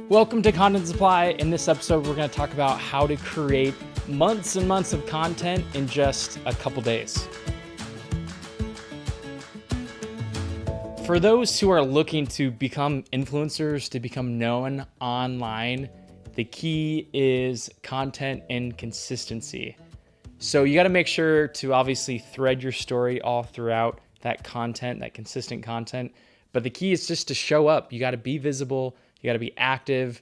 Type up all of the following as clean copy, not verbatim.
Welcome to Content Supply. In this episode, we're going to talk about how to create months and months of content in just a couple days. For those who are looking to become influencers, to become known online, the key is content and consistency. So you got to make sure to obviously thread your story all throughout that content, that consistent content. But the key is just to show up. You got to be visible. You got to be active,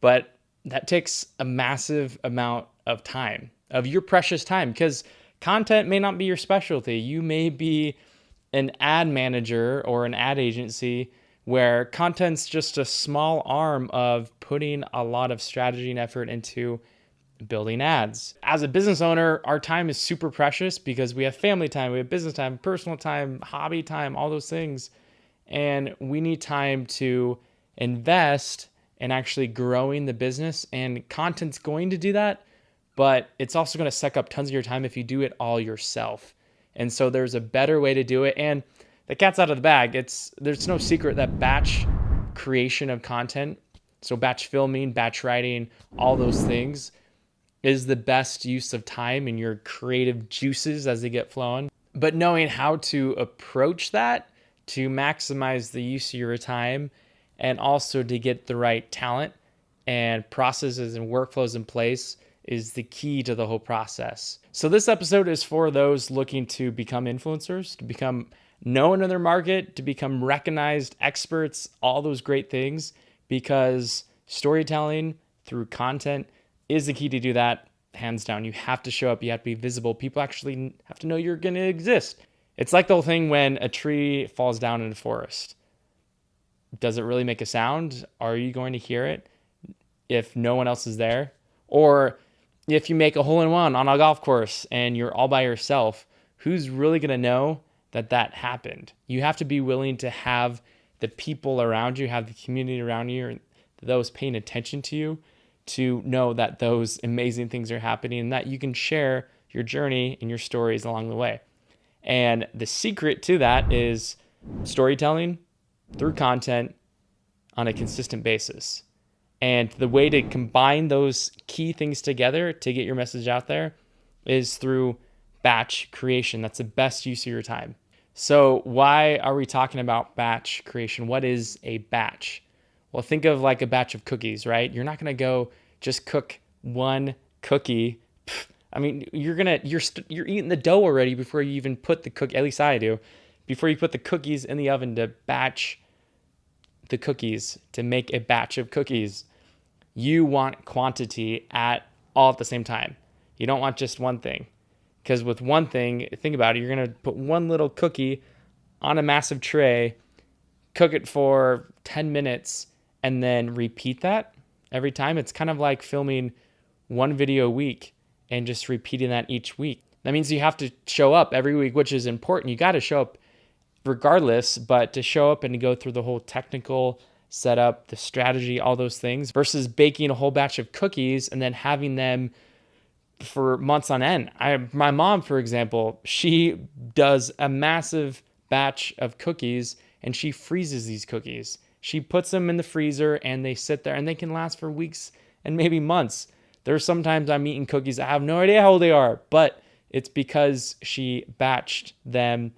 but that takes a massive amount of time, of your precious time, because content may not be your specialty. You may be an ad manager or an ad agency where content's just a small arm of putting a lot of strategy and effort into building ads. As a business owner, our time is super precious because we have family time, we have business time, personal time, hobby time, all those things. And we need time to invest in actually growing the business, and content's going to do that, but it's also going to suck up tons of your time if you do it all yourself. And so there's a better way to do it, and the cat's out of the bag. There's no secret that batch creation of content, so batch filming, batch writing, all those things is the best use of time and your creative juices as they get flowing. But knowing how to approach that to maximize the use of your time and also to get the right talent and processes and workflows in place is the key to the whole process. So this episode is for those looking to become influencers, to become known in their market, to become recognized experts, all those great things, because storytelling through content is the key to do that, hands down. You have to show up, you have to be visible. People actually have to know you're going to exist. It's like the whole thing when a tree falls down in a forest. Does it really make a sound? Are you going to hear it if no one else is there? Or if you make a hole-in-one on a golf course and you're all by yourself, who's really going to know that that happened? You have to be willing to have the people around you, have the community around you, or those paying attention to you, to know that those amazing things are happening and that you can share your journey and your stories along the way. And the secret to that is storytelling through content on a consistent basis. And the way to combine those key things together to get your message out there is through batch creation. That's the best use of your time. So why are we talking about batch creation? What is a batch? Well, think of like a batch of cookies, right? You're not going to go just cook one cookie. I mean, you're eating the dough already before you even put the cookie, at least I do, before you put the cookies in the oven to batch the cookies, to make a batch of cookies. You want quantity all at the same time. You don't want just one thing. Because with one thing, think about it, you're going to put one little cookie on a massive tray, cook it for 10 minutes, and then repeat that every time. It's kind of like filming one video a week and just repeating that each week. That means you have to show up every week, which is important. You got to show up regardless, but to show up and to go through the whole technical setup, the strategy, all those things, versus baking a whole batch of cookies and then having them for months on end. My mom, for example, she does a massive batch of cookies and she freezes these cookies. She puts them in the freezer and they sit there and they can last for weeks and maybe months. There's sometimes I'm eating cookies, I have no idea how old they are, but it's because she batched them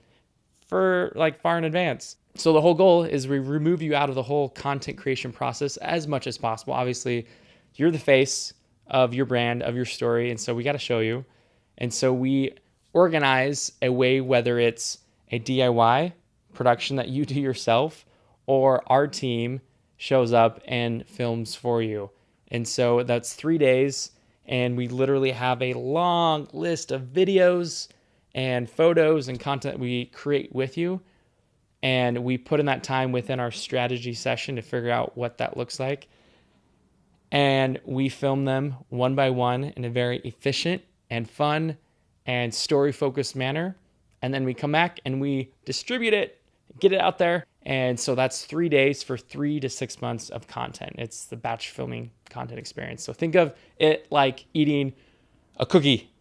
for like far in advance. So the whole goal is we remove you out of the whole content creation process as much as possible. Obviously, you're the face of your brand, of your story, and so we got to show you. And so we organize a way, whether it's a DIY production that you do yourself or our team shows up and films for you. And so that's 3 days, and we literally have a long list of videos and photos and content we create with you. And we put in that time within our strategy session to figure out what that looks like. And we film them one by one in a very efficient and fun and story-focused manner. And then we come back and we distribute it, get it out there. And so that's 3 days for 3 to 6 months of content. It's the batch filming content experience. So think of it like eating a cookie.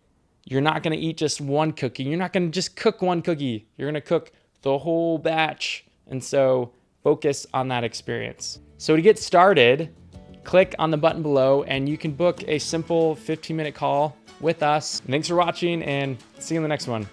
You're not going to eat just one cookie. You're not going to just cook one cookie. You're going to cook the whole batch. And so focus on that experience. So to get started, click on the button below and you can book a simple 15-minute call with us. Thanks for watching, and see you in the next one.